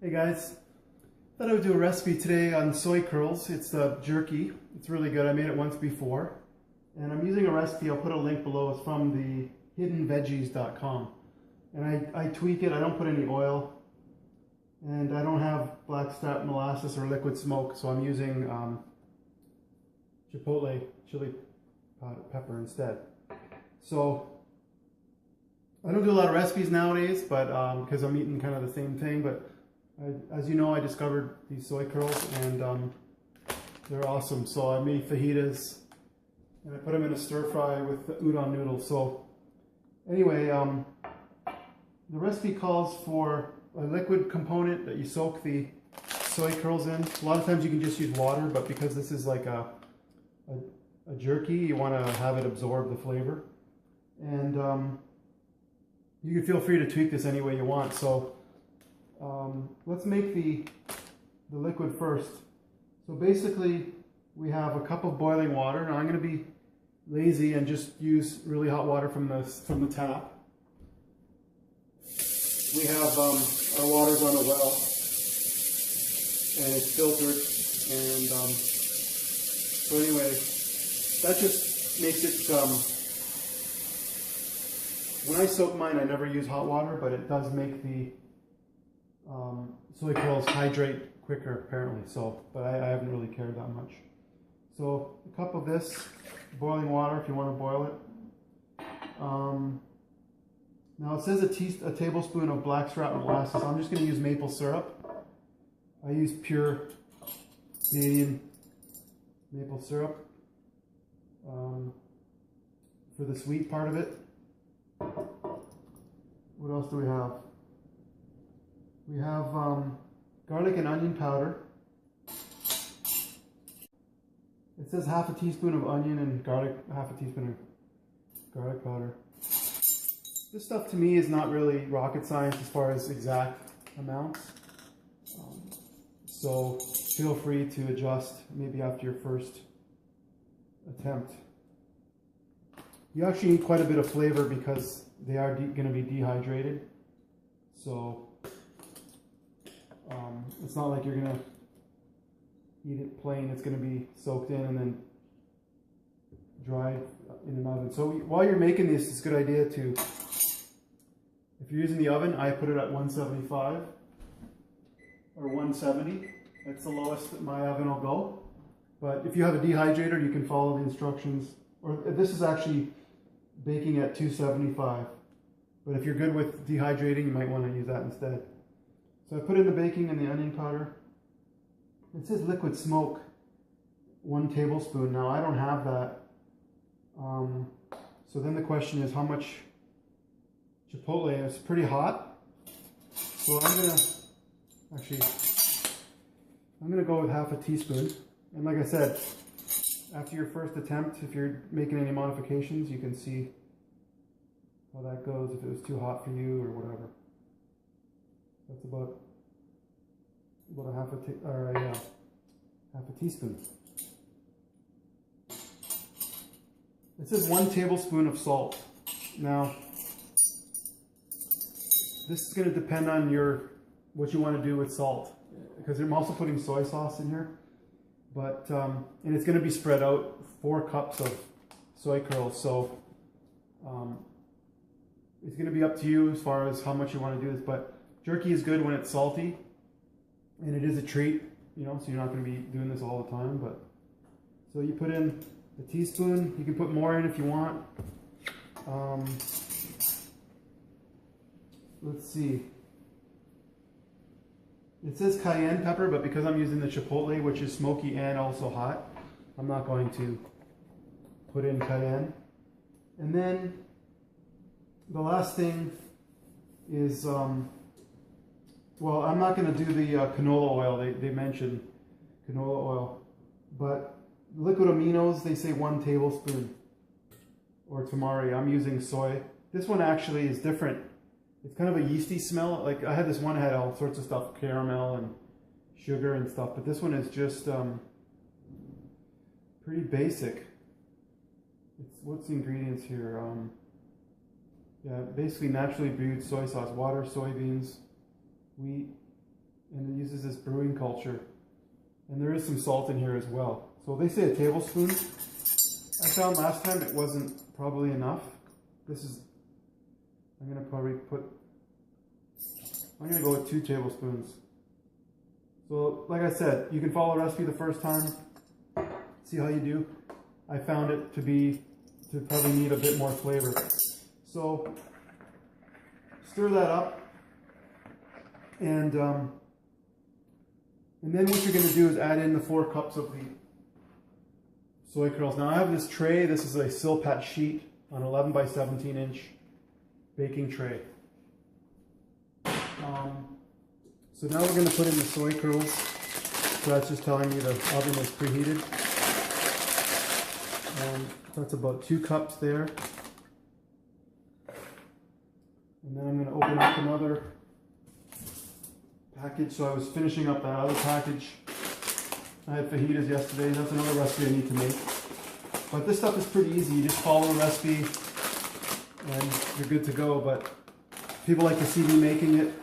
Hey guys, thought I would do a recipe today on soy curls. It's the Jerky. It's really good. I made it once before. And I'm using a recipe, I'll put a link below. It's from the hiddenveggies.com. And I tweak it, I don't put any oil. And I don't have blackstrap molasses or liquid smoke, so I'm using chipotle chili pepper instead. So I don't do a lot of recipes nowadays, but because I'm eating kind of the same thing. But as you know, I discovered these soy curls, and they're awesome. So I made fajitas, and I put them in a stir fry with the udon noodles. So anyway, the recipe calls for a liquid component that you soak the soy curls in. A lot of times you can just use water, but because this is like a jerky, you want to have it absorb the flavor. And you can feel free to tweak this any way you want. So let's make the liquid first. So basically we have a cup of boiling water. Now I'm going to be lazy and just use really hot water from the tap. We have our water's on a well, and it's filtered, and so anyway, that just makes it, when I soak mine I never use hot water, but it does make the soy curls hydrate quicker apparently, so, but I haven't really cared that much. So a cup of this boiling water if you want to boil it. Now it says a tablespoon of blackstrap molasses. I'm just going to use maple syrup. I use pure Canadian maple syrup for the sweet part of it. What else do we have? We have garlic and onion powder. It says half a teaspoon of onion and garlic, half a teaspoon of garlic powder. This stuff to me is not really rocket science as far as exact amounts. So feel free to adjust maybe after your first attempt. You actually need quite a bit of flavor because they are going to be dehydrated. So it's not like you're going to eat it plain. It's going to be soaked in and then dried in an oven. So while you're making this, it's a good idea to, if you're using the oven, I put it at 175 or 170. That's the lowest that my oven will go. But if you have a dehydrator, you can follow the instructions. Or this is actually baking at 275. But if you're good with dehydrating, you might want to use that instead. So I put in the baking and the onion powder. It says liquid smoke, 1 tablespoon. Now I don't have that. So then the question is how much chipotle. It's pretty hot. So I'm gonna go with half a teaspoon. And like I said, after your first attempt, if you're making any modifications, you can see how that goes, if it was too hot for you or whatever. That's about a half a teaspoon. It says 1 tablespoon of salt. Now, this is going to depend on what you want to do with salt, because I'm also putting soy sauce in here. But and it's going to be spread out 4 cups of soy curls. So it's going to be up to you as far as how much you want to do this. But jerky is good when it's salty, and it is a treat, you know. So you're not going to be doing this all the time. But so you put in a teaspoon. You can put more in if you want. Let's see. It says cayenne pepper, but because I'm using the chipotle, which is smoky and also hot, I'm not going to put in cayenne. And then the last thing is, well, I'm not going to do the canola oil. They mentioned canola oil, but liquid aminos, they say 1 tablespoon, or tamari. I'm using soy. This one actually is different. It's kind of a yeasty smell. Like I had this one that had all sorts of stuff, caramel and sugar and stuff, but this one is just pretty basic. What's the ingredients here? Yeah, basically naturally brewed soy sauce, water, soybeans, wheat, and it uses this brewing culture. And there is some salt in here as well. So they say a tablespoon. I found last time it wasn't probably enough. I'm gonna go with 2 tablespoons. So like I said, you can follow the recipe the first time, see how you do. I found it to probably need a bit more flavor. So stir that up, and then what you're going to do is add in the 4 cups of the soy kernels. Now I have this tray. This is a Silpat sheet on 11 by 17 inch baking tray. So now we're going to put in the soy kernels. So that's just telling me the oven is preheated. That's about 2 cups there. And then I'm going to open up another package. So I was finishing up that other package. I had fajitas yesterday. That's another recipe I need to make. But this stuff is pretty easy. You just follow the recipe and you're good to go. But people like to see me making it.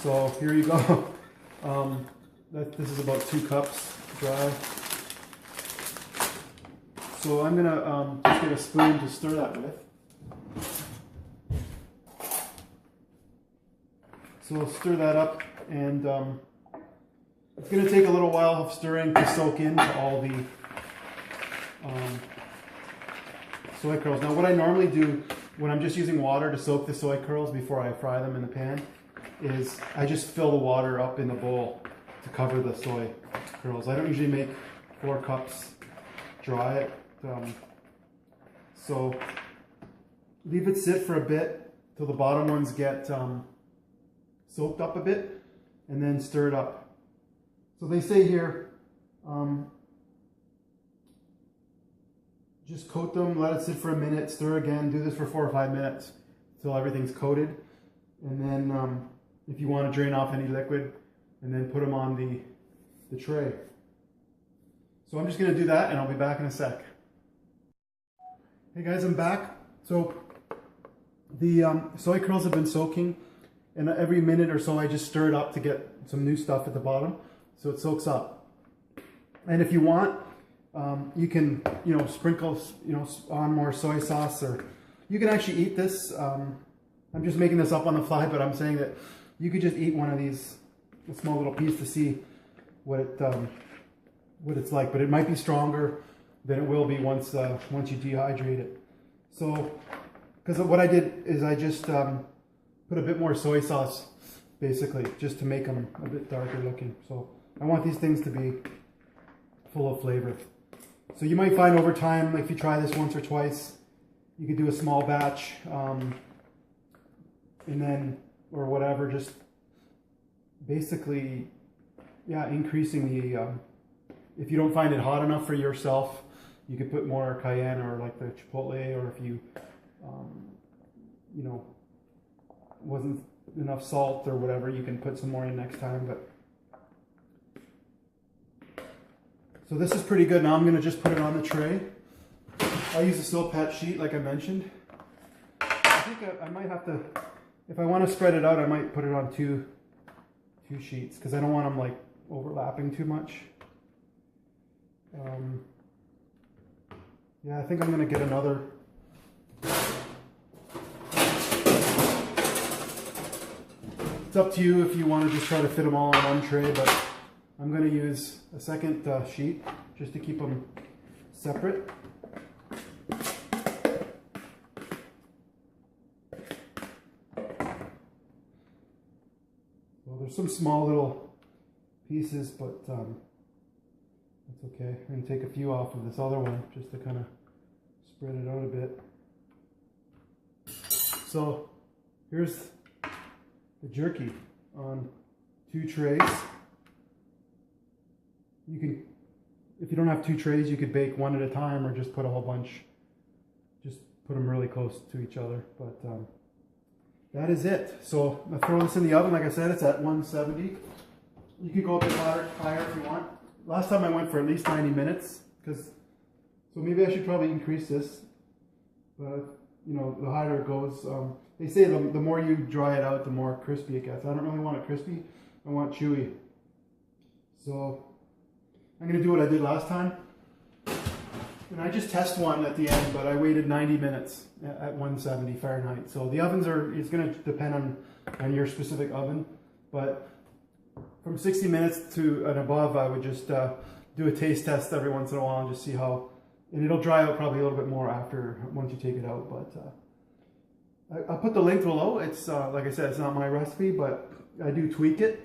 So here you go. This is about 2 cups dry. So I'm gonna just get a spoon to stir that with. So I'll stir that up, and it's gonna take a little while of stirring to soak into all the soy kernels. Now what I normally do when I'm just using water to soak the soy kernels before I fry them in the pan is I just fill the water up in the bowl to cover the soy kernels. I don't usually make 4 cups, dry it. So leave it sit for a bit till the bottom ones get soaked up a bit, and then stir it up. So they say here, just coat them, let it sit for a minute, stir again, do this for 4 or 5 minutes till everything's coated. And then if you want to drain off any liquid, and then put them on the tray. So I'm just going to do that, and I'll be back in a sec. Hey guys, I'm back. So the soy kernels have been soaking, and every minute or so I just stir it up to get some new stuff at the bottom, so it soaks up. And if you want, you can sprinkle on more soy sauce, or you can actually eat this. I'm just making this up on the fly, but I'm saying that you could just eat one of these, a small little piece, to see what it's like. But it might be stronger than it will be once you dehydrate it. So, because what I did is I just put a bit more soy sauce, basically, just to make them a bit darker looking. So I want these things to be full of flavor. So you might find over time, if you try this once or twice, you could do a small batch, and then, or whatever, just basically, yeah, increasing the, if you don't find it hot enough for yourself, you could put more cayenne or like the chipotle, or if you, wasn't enough salt or whatever, you can put some more in next time. But so this is pretty good. Now I'm going to just put it on the tray. I'll use a Silpat sheet like I mentioned. I think I might have to, if I want to spread it out, I might put it on two sheets, because I don't want them like overlapping too much. Yeah, I think I'm going to get another. It's up to you if you want to just try to fit them all on one tray, but I'm going to use a second sheet just to keep them separate. Well, there's some small little pieces, but that's okay. I'm going to take a few off of this other one just to kind of spread it out a bit. So here's the jerky on 2 trays. You can, if you don't have 2 trays, you could bake one at a time, or just put a whole bunch, just put them really close to each other. But that is it. So I'll throw this in the oven. Like I said, it's at 170. You could go a bit higher if you want. Last time I went for at least 90 minutes, so maybe I should probably increase this. But the higher it goes, they say the more you dry it out, the more crispy it gets. I don't really want it crispy. I want chewy. So I'm gonna do what I did last time. And I just test one at the end, but I waited 90 minutes at 170 Fahrenheit. So the ovens it's gonna depend on your specific oven, but from 60 minutes to and above, I would just do a taste test every once in a while and just see how, and it'll dry out probably a little bit more once you take it out, but I'll put the link below. It's, like I said, it's not my recipe, but I do tweak it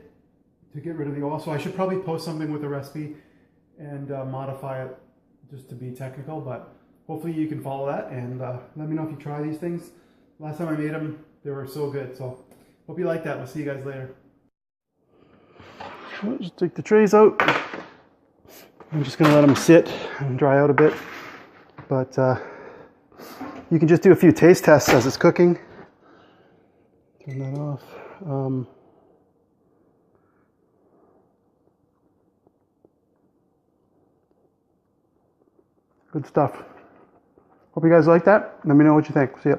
to get rid of the oil. So I should probably post something with the recipe and modify it just to be technical, but hopefully you can follow that, and let me know if you try these things. Last time I made them, they were so good. So hope you like that. We'll see you guys later. Just take the trays out. I'm just gonna let them sit and dry out a bit, but you can just do a few taste tests as it's cooking. Turn that off. Good stuff. Hope you guys like that. Let me know what you think. See ya.